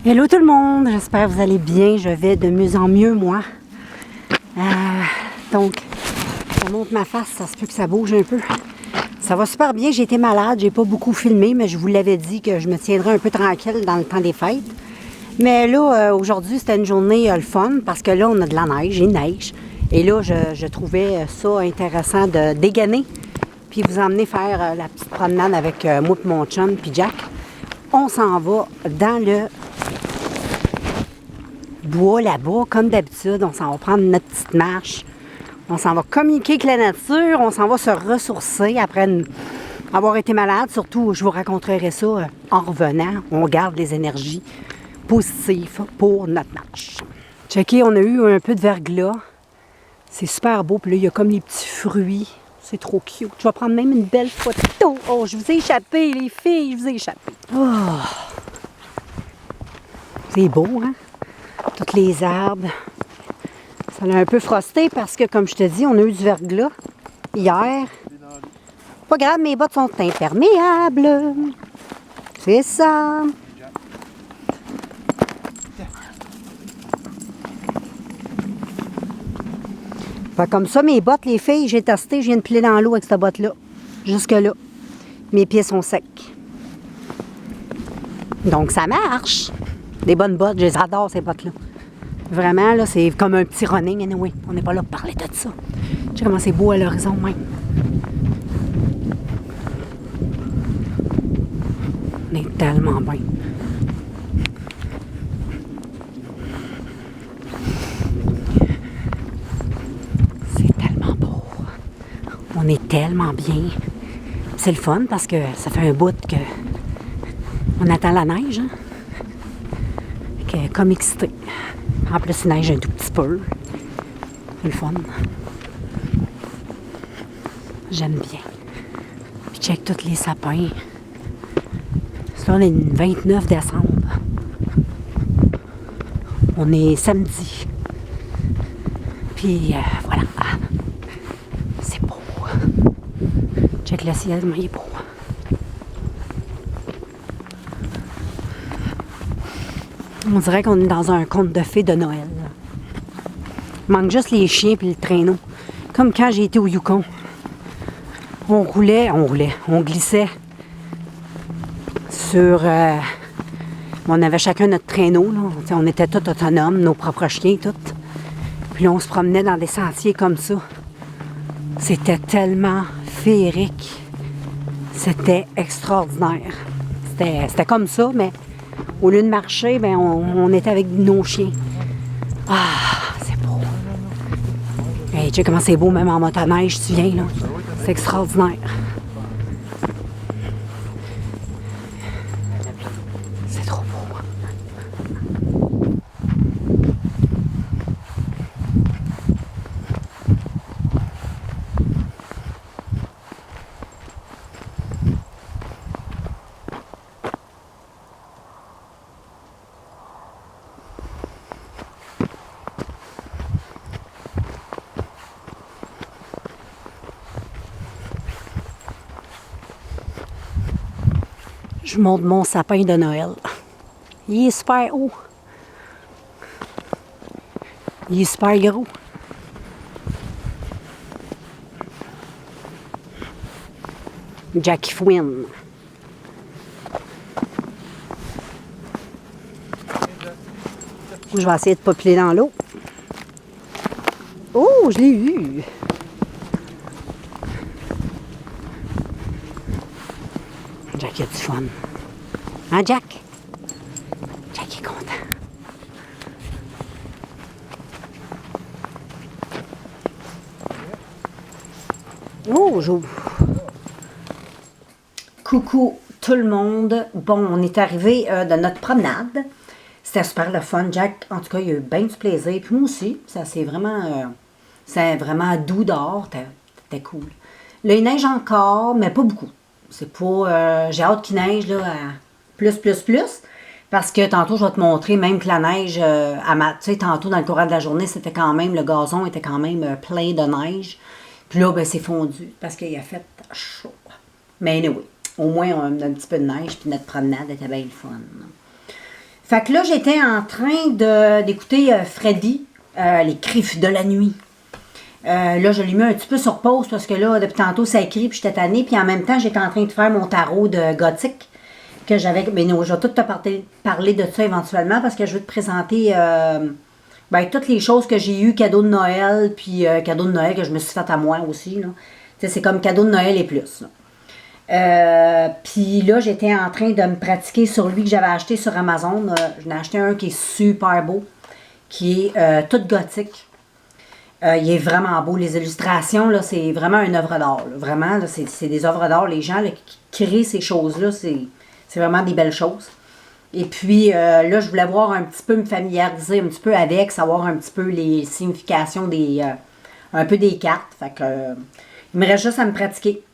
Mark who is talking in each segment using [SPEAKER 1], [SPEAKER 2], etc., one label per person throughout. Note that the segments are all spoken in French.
[SPEAKER 1] Hello tout le monde, j'espère que vous allez bien. Je vais de mieux en mieux, moi. Donc, je montre ma face, ça se peut que ça bouge un peu. Ça va super bien, j'ai été malade, j'ai pas beaucoup filmé, mais je vous l'avais dit que je me tiendrais un peu tranquille dans le temps des fêtes. Mais là, aujourd'hui, c'était une journée le fun, parce que là, on a de la neige, il neige. Et là, je trouvais ça intéressant de dégainer, puis vous emmener faire la petite promenade avec moi et mon chum, puis Jack. On s'en va dans le bois là-bas, comme d'habitude. On s'en va prendre notre petite marche. On s'en va communiquer avec la nature. On s'en va se ressourcer après avoir été malade. Surtout, je vous raconterai ça en revenant. On garde les énergies positives pour notre marche. Checkez, on a eu un peu de verglas. C'est super beau. Puis là, il y a comme les petits fruits. C'est trop cute. Je vais prendre même une belle photo. Oh, je vous ai échappé, les filles. Je vous ai échappé. Oh. C'est beau, hein? Tous les arbres. Ça l'a un peu frosté parce que, comme je te dis, on a eu du verglas hier. Pas grave, mes bottes sont imperméables. C'est ça. Fait comme ça, mes bottes, les filles, j'ai testé, je viens de piler dans l'eau avec cette botte-là. Jusque-là. Mes pieds sont secs. Donc, ça marche. Des bonnes bottes, je les adore, ces bottes-là. Vraiment, là, c'est comme un petit running. Anyway, on n'est pas là pour parler de ça. Tu sais comment c'est beau à l'horizon, même. On est tellement bien. C'est tellement beau. On est tellement bien. C'est le fun parce que ça fait un bout que on attend la neige. Hein? Comme excité. En plus, il neige un tout petit peu. C'est le fun. J'aime bien. Puis check tous les sapins. Ça, on est le 29 décembre. On est samedi. Puis voilà. C'est beau. Check le ciel, mais il est beau. On dirait qu'on est dans un conte de fées de Noël. Il manque juste les chiens et le traîneau. Comme quand j'ai été au Yukon. On glissait sur... on avait chacun notre traîneau. Là. On était tous autonomes, nos propres chiens, tout. Puis là, on se promenait dans des sentiers comme ça. C'était tellement féerique. C'était extraordinaire. C'était comme ça, mais au lieu de marcher, ben, on était avec nos chiens. Ah, c'est beau. Hey, tu sais comment c'est beau, même en motoneige, tu viens, là. C'est extraordinaire. C'est trop beau. Je monte mon sapin de Noël. Il est super haut. Il est super gros. Jackie Fouine. Je vais essayer de ne pas piler dans l'eau. Oh, je l'ai eu! Jack, il a du fun. Hein, Jack? Jack est content. Oh, j'ouvre. Coucou tout le monde. Bon, on est arrivé de notre promenade. C'était super le fun, Jack. En tout cas, il y a eu bien du plaisir. Puis moi aussi, ça c'est vraiment doux dehors. C'était cool. Là, il neige encore, mais pas beaucoup. C'est pas... j'ai hâte qu'il neige là, à plus. Parce que tantôt, je vais te montrer, même que la neige, tu sais, tantôt, dans le courant de la journée, c'était quand même, le gazon était quand même plein de neige. Puis là, ben, c'est fondu parce qu'il a fait chaud. Mais anyway, au moins, on a un petit peu de neige, puis notre promenade était bien le fun. Fait que là, j'étais en train d'écouter Freddy, les griffes de la nuit. Là, je l'ai mis un petit peu sur pause parce que là, depuis tantôt, ça écrit, puis j'étais tannée. Puis en même temps, j'étais en train de faire mon tarot de gothique que j'avais. Mais non, je vais tout te parler de ça éventuellement parce que je veux te présenter toutes les choses que j'ai eues, cadeaux de Noël, puis cadeaux de Noël que je me suis fait à moi aussi. Tu sais, c'est comme cadeau de Noël et plus. Puis là, j'étais en train de me pratiquer sur lui que j'avais acheté sur Amazon. J'en ai acheté un qui est super beau, qui est tout gothique. Il est vraiment beau. Les illustrations, là, c'est vraiment une œuvre d'art. Vraiment, là, c'est des œuvres d'art. Les gens là, qui créent ces choses-là, c'est vraiment des belles choses. Et puis, là, je voulais voir un petit peu, me familiariser un petit peu avec, savoir un petit peu les significations un peu des cartes. Fait que, il me reste juste à me pratiquer.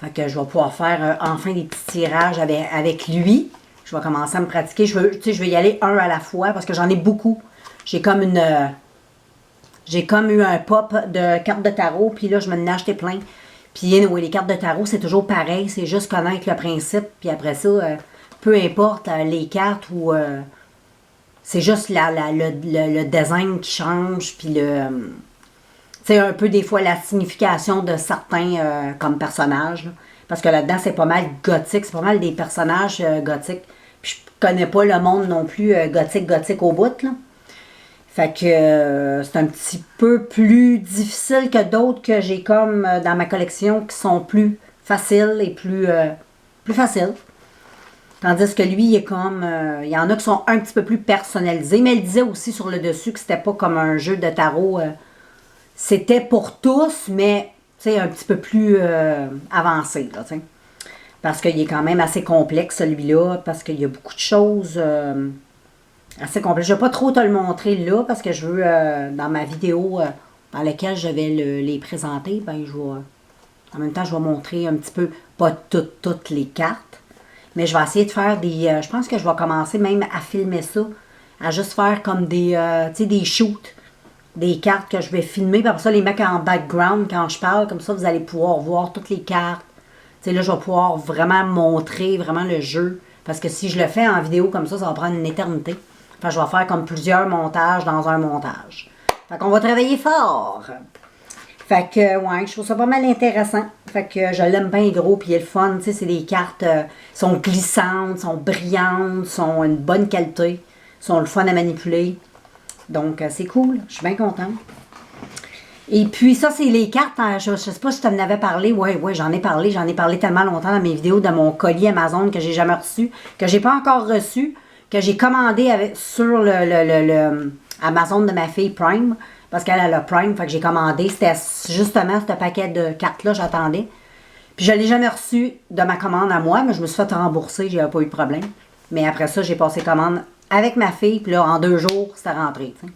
[SPEAKER 1] Fait que je vais pouvoir faire enfin des petits tirages avec lui. Je vais commencer à me pratiquer. Je vais y aller un à la fois parce que j'en ai beaucoup. J'ai comme eu un pop de cartes de tarot, puis là, je m'en ai acheté plein. Puis, anyway, les cartes de tarot, c'est toujours pareil. C'est juste connaître le principe. Puis après ça, peu importe les cartes ou... c'est juste le design qui change, puis c'est un peu des fois la signification de certains comme personnages. Là. Parce que là-dedans, c'est pas mal gothique. C'est pas mal des personnages gothiques. Puis je connais pas le monde non plus gothique au bout. Là. Fait que c'est un petit peu plus difficile que d'autres que j'ai comme dans ma collection qui sont plus faciles et plus faciles. Tandis que lui, il est comme... il y en a qui sont un petit peu plus personnalisés. Mais il disait aussi sur le dessus que c'était pas comme un jeu de tarot... c'était pour tous, mais un petit peu plus avancé. Là, parce qu'il est quand même assez complexe, celui-là. Parce qu'il y a beaucoup de choses assez complexes. Je ne vais pas trop te le montrer là, parce que je veux, dans ma vidéo dans laquelle je vais les présenter, ben, en même temps, je vais montrer un petit peu, pas toutes les cartes. Mais je vais essayer de faire des... je pense que je vais commencer même à filmer ça. À juste faire comme des shoots. Des cartes que je vais filmer, puis après ça, les mettre en background quand je parle, comme ça, vous allez pouvoir voir toutes les cartes. Tu sais, là, je vais pouvoir vraiment montrer vraiment le jeu, parce que si je le fais en vidéo comme ça va prendre une éternité. Enfin, je vais faire comme plusieurs montages dans un montage. Fait qu'on va travailler fort. Fait que, ouais, je trouve ça pas mal intéressant. Fait que je l'aime bien gros, puis il est le fun, tu sais, c'est des cartes, sont glissantes, sont brillantes, sont une bonne qualité, sont le fun à manipuler. Donc, c'est cool. Je suis bien contente. Et puis, ça, c'est les cartes. Je ne sais pas si tu en avais parlé. Oui, j'en ai parlé. J'en ai parlé tellement longtemps dans mes vidéos de mon colis Amazon que j'ai jamais reçu, que j'ai pas encore reçu, que j'ai commandé sur le Amazon de ma fille Prime, parce qu'elle a le Prime, fait que j'ai commandé. C'était justement ce paquet de cartes-là, j'attendais. Puis, je ne l'ai jamais reçu de ma commande à moi, mais je me suis fait rembourser. J'ai pas eu de problème. Mais après ça, j'ai passé commande avec ma fille, puis là, en 2 jours, c'était rentré, t'sais.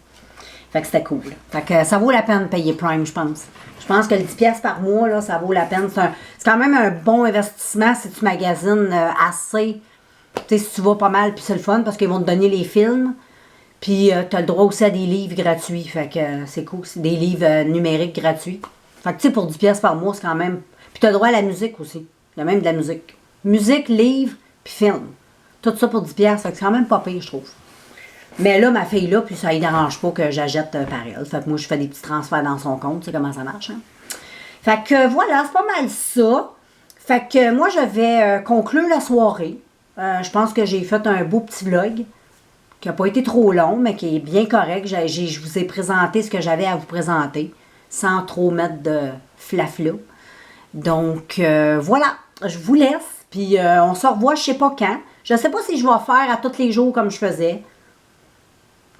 [SPEAKER 1] Fait que c'était cool. Fait que ça vaut la peine de payer Prime, je pense. Je pense que les 10$ par mois, là, ça vaut la peine. C'est quand même un bon investissement si tu magasines assez. Tu sais, si tu vas pas mal, puis c'est le fun, parce qu'ils vont te donner les films. Puis tu as le droit aussi à des livres gratuits. Fait que c'est cool. C'est des livres numériques gratuits. Fait que tu sais, pour 10$ par mois, c'est quand même... Puis tu as le droit à la musique aussi. Il y a même de la musique. Musique, livre, puis film. Tout ça pour 10$, c'est quand même pas pire, je trouve. Mais là, ma fille là, puis ça ne dérange pas que j'achète par elle. Fait que moi, je fais des petits transferts dans son compte, tu sais comment ça marche. Hein? Fait que voilà, c'est pas mal ça. Fait que moi, je vais conclure la soirée. Je pense que j'ai fait un beau petit vlog qui n'a pas été trop long, mais qui est bien correct. Je vous ai présenté ce que j'avais à vous présenter, sans trop mettre de flafla. Donc, voilà, je vous laisse. Puis, on se revoit, je sais pas quand. Je ne sais pas si je vais faire à tous les jours comme je faisais.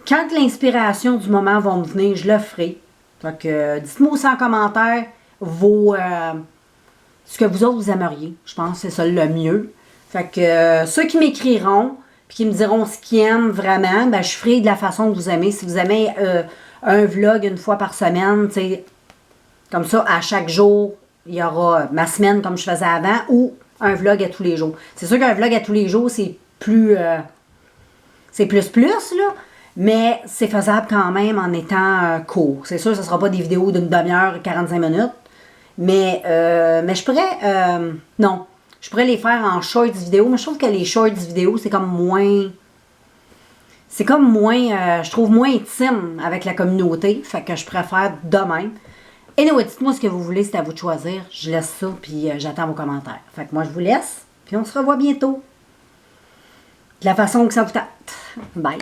[SPEAKER 1] Quand l'inspiration du moment va me venir, je le ferai. Fait que dites-moi aussi en commentaire ce que vous autres vous aimeriez. Je pense que c'est ça le mieux. Fait que ceux qui m'écriront puis qui me diront ce qu'ils aiment vraiment, ben, je ferai de la façon que vous aimez. Si vous aimez un vlog une fois par semaine, tu sais, comme ça, à chaque jour, il y aura ma semaine comme je faisais avant ou un vlog à tous les jours. C'est sûr qu'un vlog à tous les jours, c'est plus... c'est plus, là. Mais c'est faisable quand même en étant court. C'est sûr que ce ne sera pas des vidéos d'une demi-heure, 45 minutes. Mais je pourrais... non. Je pourrais les faire en shorts vidéo. Mais je trouve que les shorts vidéo, c'est comme moins... c'est comme moins, je trouve moins intime avec la communauté. Fait que je préfère de même. Anyway, dites-moi ce que vous voulez, c'est à vous de choisir. Je laisse ça, puis j'attends vos commentaires. Fait que moi, je vous laisse, puis on se revoit bientôt. De la façon que ça vous tente. Bye.